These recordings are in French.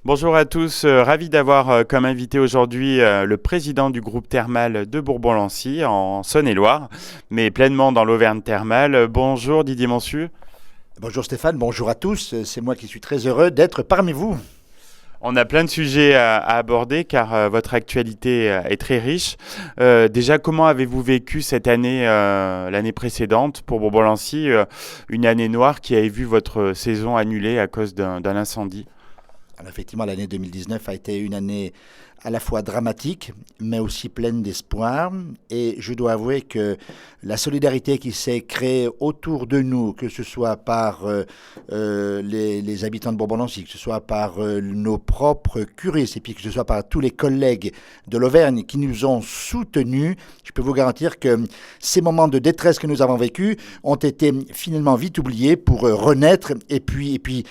Bonjour à tous, ravi d'avoir comme invité aujourd'hui le président du groupe thermal de Bourbon-Lancy en Saône-et-Loire, mais pleinement dans l'Auvergne thermale. Bonjour Didier Monsu. Bonjour Stéphane, bonjour à tous. C'est moi qui suis très heureux d'être parmi vous. On a plein de sujets à aborder car votre actualité est très riche. Déjà, comment avez-vous vécu cette année, l'année précédente pour Bourbon-Lancy, une année noire qui avait vu votre saison annulée à cause d'un incendie? Alors effectivement, l'année 2019 a été une année à la fois dramatique, mais aussi pleine d'espoir. Et je dois avouer que la solidarité qui s'est créée autour de nous, que ce soit par les habitants de Bourbon-Lancy, que ce soit par nos propres curistes, et puis que ce soit par tous les collègues de l'Auvergne qui nous ont soutenus, je peux vous garantir que ces moments de détresse que nous avons vécus ont été finalement vite oubliés pour renaître et puis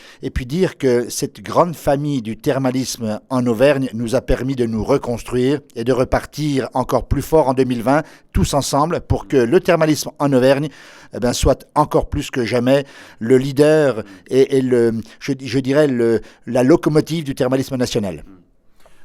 dire que cette grande famille du thermalisme en Auvergne nous a permis de nous reconstruire et de repartir encore plus fort en 2020, tous ensemble, pour que le thermalisme en Auvergne soit encore plus que jamais le leader et je dirais la locomotive du thermalisme national.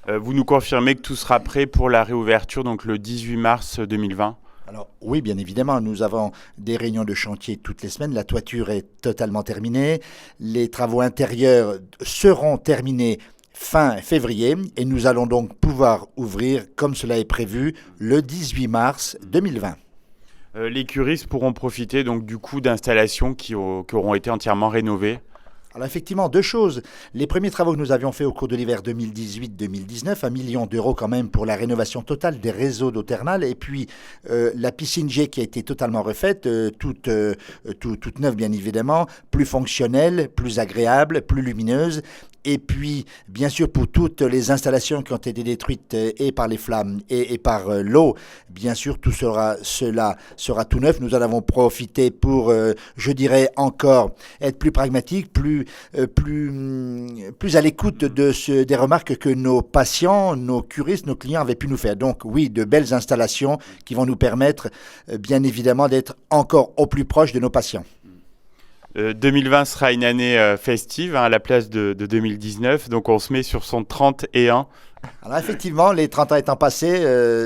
Vous nous confirmez que tout sera prêt pour la réouverture, donc le 18 mars 2020 ? Alors oui, bien évidemment, nous avons des réunions de chantier toutes les semaines. La toiture est totalement terminée. Les travaux intérieurs seront terminés fin février et nous allons donc pouvoir ouvrir, comme cela est prévu, le 18 mars 2020. Les curistes pourront profiter donc du coup d'installations qui auront été entièrement rénovées. Alors effectivement, deux choses. Les premiers travaux que nous avions faits au cours de l'hiver 2018-2019, 1 million d'euros quand même pour la rénovation totale des réseaux d'eau thermale, et puis la piscine G qui a été totalement refaite, toute neuve bien évidemment, plus fonctionnelle, plus agréable, plus lumineuse. Et puis, bien sûr, pour toutes les installations qui ont été détruites et par les flammes et par l'eau, bien sûr, cela sera tout neuf. Nous en avons profité pour, je dirais encore, être plus pragmatique, plus à l'écoute des remarques que nos patients, nos curistes, nos clients avaient pu nous faire. Donc oui, de belles installations qui vont nous permettre, bien évidemment, d'être encore au plus proche de nos patients. 2020 sera une année festive à la place de 2019, donc on se met sur son 31. Alors effectivement, les 30 ans étant passés,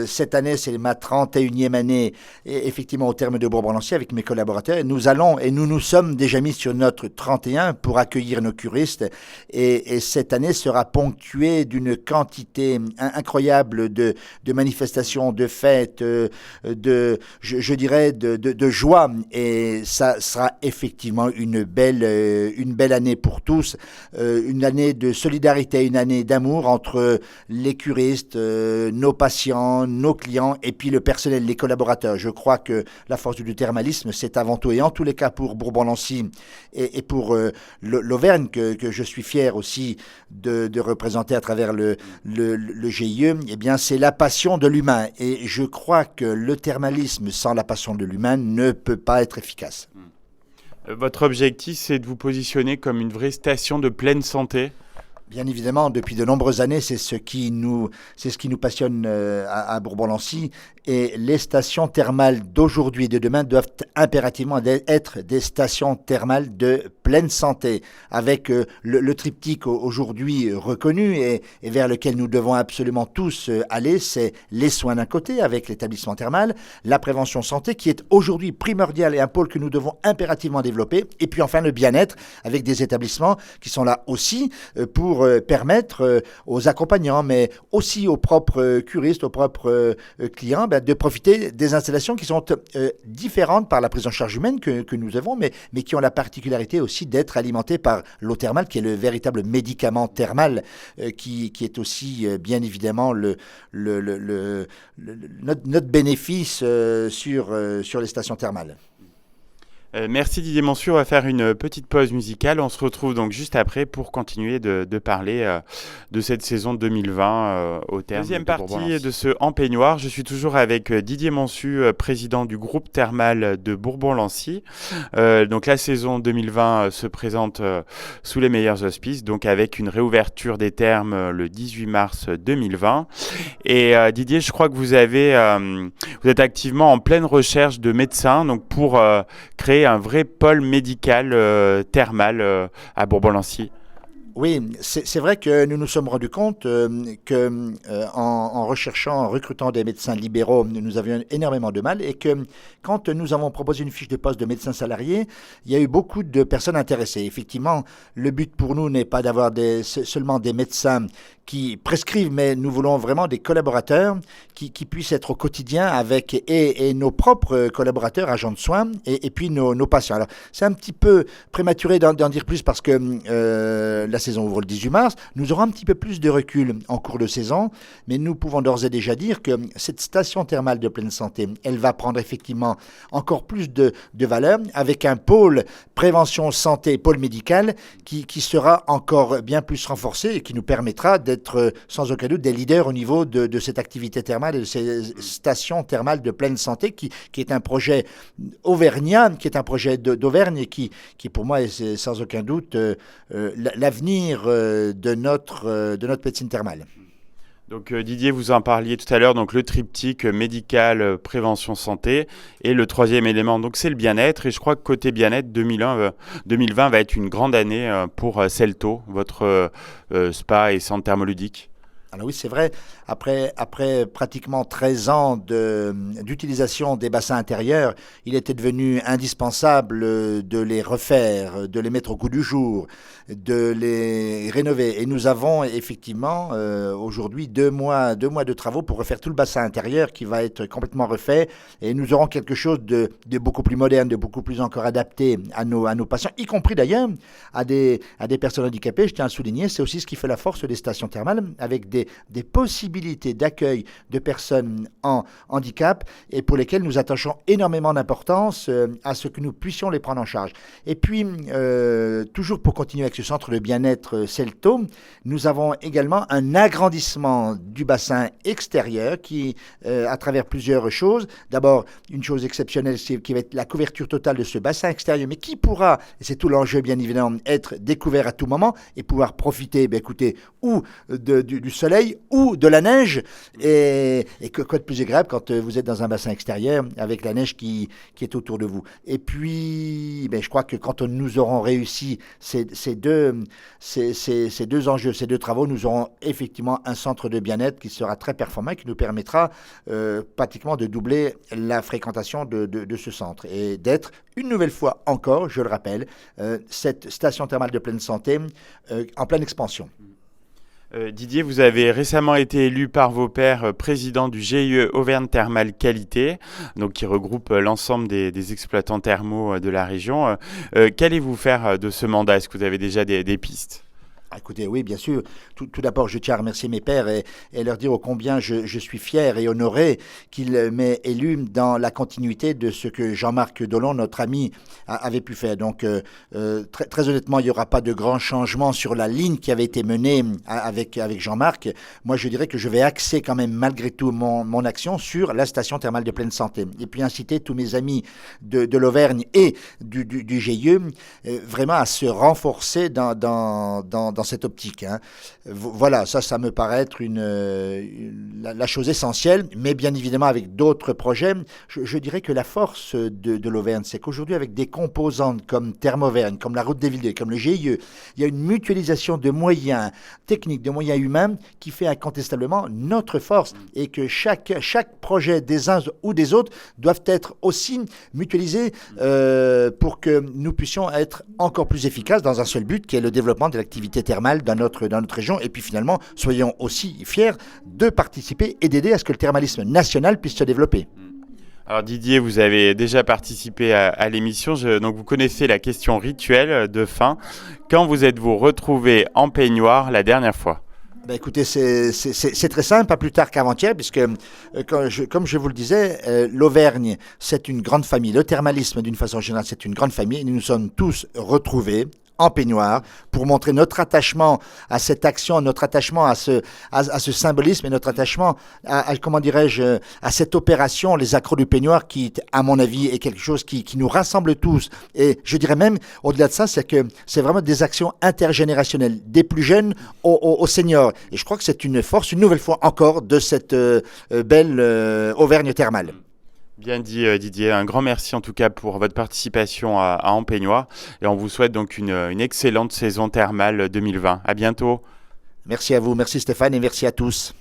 cette année c'est ma 31e année effectivement au terme de Bourbon-Lancy avec mes collaborateurs. Et nous nous sommes déjà mis sur notre 31 pour accueillir nos curistes et cette année sera ponctuée d'une quantité incroyable de manifestations, de fêtes, je dirais de joie et ça sera effectivement une belle année pour tous, une année de solidarité, une année d'amour entre les curistes, nos patients, nos clients et puis le personnel, les collaborateurs. Je crois que la force du thermalisme, c'est avant tout et en tous les cas pour Bourbon-Lancy et pour l'Auvergne que je suis fier aussi de représenter à travers le GIE, eh bien c'est la passion de l'humain et je crois que le thermalisme sans la passion de l'humain ne peut pas être efficace. Votre objectif, c'est de vous positionner comme une vraie station de pleine santé. Bien évidemment, depuis de nombreuses années, c'est ce qui nous passionne à Bourbon-Lancy. Et les stations thermales d'aujourd'hui et de demain doivent impérativement être des stations thermales de pleine santé, avec le triptyque aujourd'hui reconnu et vers lequel nous devons absolument tous aller, c'est les soins d'un côté avec l'établissement thermal, la prévention santé qui est aujourd'hui primordiale et un pôle que nous devons impérativement développer, et puis enfin le bien-être avec des établissements qui sont là aussi pour permettre aux accompagnants, mais aussi aux propres curistes, aux propres clients, de profiter des installations qui sont différentes par la prise en charge humaine que nous avons, mais qui ont la particularité aussi d'être alimentées par l'eau thermale, qui est le véritable médicament thermal, qui est aussi bien évidemment notre bénéfice sur les stations thermales. Merci Didier Monsu, on va faire une petite pause musicale. On se retrouve donc juste après pour continuer de parler de cette saison 2020 au terme. Deuxième partie de ce En Peignoir. Je suis toujours avec Didier Monsu, président du groupe thermal de Bourbon-Lancy. Donc la saison 2020 se présente sous les meilleurs auspices, donc avec une réouverture des thermes le 18 mars 2020. Et Didier, je crois que vous êtes activement en pleine recherche de médecins donc pour créer un vrai pôle médical thermal à Bourbon-Lancy. Oui, c'est vrai que nous nous sommes rendus compte que en recherchant, en recrutant des médecins libéraux, nous avions énormément de mal et que quand nous avons proposé une fiche de poste de médecin salarié, il y a eu beaucoup de personnes intéressées. Effectivement, le but pour nous n'est pas d'avoir seulement des médecins qui prescrivent, mais nous voulons vraiment des collaborateurs qui puissent être au quotidien avec et nos propres collaborateurs, agents de soins, et puis nos patients. Alors, c'est un petit peu prématuré d'en dire plus parce que la saison ouvre le 18 mars. Nous aurons un petit peu plus de recul en cours de saison, mais nous pouvons d'ores et déjà dire que cette station thermale de pleine santé, elle va prendre effectivement encore plus de valeur avec un pôle prévention santé, pôle médical qui sera encore bien plus renforcé et qui nous permettra d'être sans aucun doute des leaders au niveau de cette activité thermale et de ces stations thermales de pleine santé qui est un projet auvergnat, qui est un projet d'Auvergne et qui pour moi est sans aucun doute l'avenir de notre médecine thermale. Donc Didier, vous en parliez tout à l'heure, donc le triptyque médical, prévention, santé, et le troisième élément, donc c'est le bien-être, et je crois que côté bien-être, 2020 va être une grande année pour Celto, votre spa et centre thermoludique. Alors oui, c'est vrai, après pratiquement 13 ans d'utilisation des bassins intérieurs, il était devenu indispensable de les refaire, de les mettre au goût du jour, de les rénover. Et nous avons effectivement aujourd'hui 2 mois de travaux pour refaire tout le bassin intérieur qui va être complètement refait. Et nous aurons quelque chose de beaucoup plus moderne, de beaucoup plus encore adapté à nos patients, y compris d'ailleurs à des personnes handicapées. Je tiens à souligner, c'est aussi ce qui fait la force des stations thermales, avec des possibilités d'accueil de personnes en handicap et pour lesquelles nous attachons énormément d'importance à ce que nous puissions les prendre en charge. Et puis, toujours pour continuer avec ce centre de bien-être Celto, nous avons également un agrandissement du bassin extérieur qui, à travers plusieurs choses, d'abord, une chose exceptionnelle, qui va être la couverture totale de ce bassin extérieur, mais qui pourra, et c'est tout l'enjeu bien évidemment, être découvert à tout moment et pouvoir profiter, écoutez, ou du soleil ou de la neige, et quoi de plus agréable quand vous êtes dans un bassin extérieur avec la neige qui est autour de vous. Et puis, je crois que quand nous aurons réussi ces deux enjeux, ces deux travaux, nous aurons effectivement un centre de bien-être qui sera très performant et qui nous permettra pratiquement de doubler la fréquentation de ce centre et d'être une nouvelle fois encore, je le rappelle, cette station thermale de pleine santé en pleine expansion. Didier, vous avez récemment été élu par vos pairs président du GIE Auvergne Thermal Qualité, donc qui regroupe l'ensemble des exploitants thermaux de la région. Qu'allez-vous faire de ce mandat? Est-ce que vous avez déjà des pistes? Écoutez, oui, bien sûr. Tout d'abord, je tiens à remercier mes pairs et leur dire combien je suis fier et honoré qu'ils m'aient élu dans la continuité de ce que Jean-Marc Dollon, notre ami, avait pu faire. Donc, très honnêtement, il n'y aura pas de grands changements sur la ligne qui avait été menée avec Jean-Marc. Moi, je dirais que je vais axer quand même malgré tout mon action sur la station thermale de pleine santé. Et puis inciter tous mes amis de l'Auvergne et du GIE vraiment à se renforcer dans cette optique. Voilà, ça me paraît être la chose essentielle, mais bien évidemment avec d'autres projets. Je dirais que la force de l'Auvergne, c'est qu'aujourd'hui, avec des composantes comme Thermauvergne, comme la Route des Villes, comme le GIE, il y a une mutualisation de moyens techniques, de moyens humains qui fait incontestablement notre force et que chaque projet des uns ou des autres doivent être aussi mutualisés pour que nous puissions être encore plus efficaces dans un seul but qui est le développement de l'activité thermale dans notre région. Et puis finalement, soyons aussi fiers de participer et d'aider à ce que le thermalisme national puisse se développer. Alors Didier, vous avez déjà participé à l'émission, donc vous connaissez la question rituelle de fin. Quand vous êtes-vous retrouvé en peignoir la dernière fois? Écoutez, c'est très simple, pas plus tard qu'avant-hier, puisque, comme je vous le disais, l'Auvergne, c'est une grande famille. Le thermalisme, d'une façon générale, c'est une grande famille. Nous nous sommes tous retrouvés en peignoir pour montrer notre attachement à cette action, notre attachement à ce symbolisme et notre attachement à comment dirais-je, à cette opération, les accros du peignoir qui, à mon avis, est quelque chose qui nous rassemble tous. Et je dirais même, au-delà de ça, c'est que c'est vraiment des actions intergénérationnelles, des plus jeunes aux seniors. Et je crois que c'est une force, une nouvelle fois encore, de cette belle Auvergne thermale. Bien dit Didier, un grand merci en tout cas pour votre participation à Ampénois et on vous souhaite donc une excellente saison thermale 2020. À bientôt. Merci à vous, merci Stéphane et merci à tous.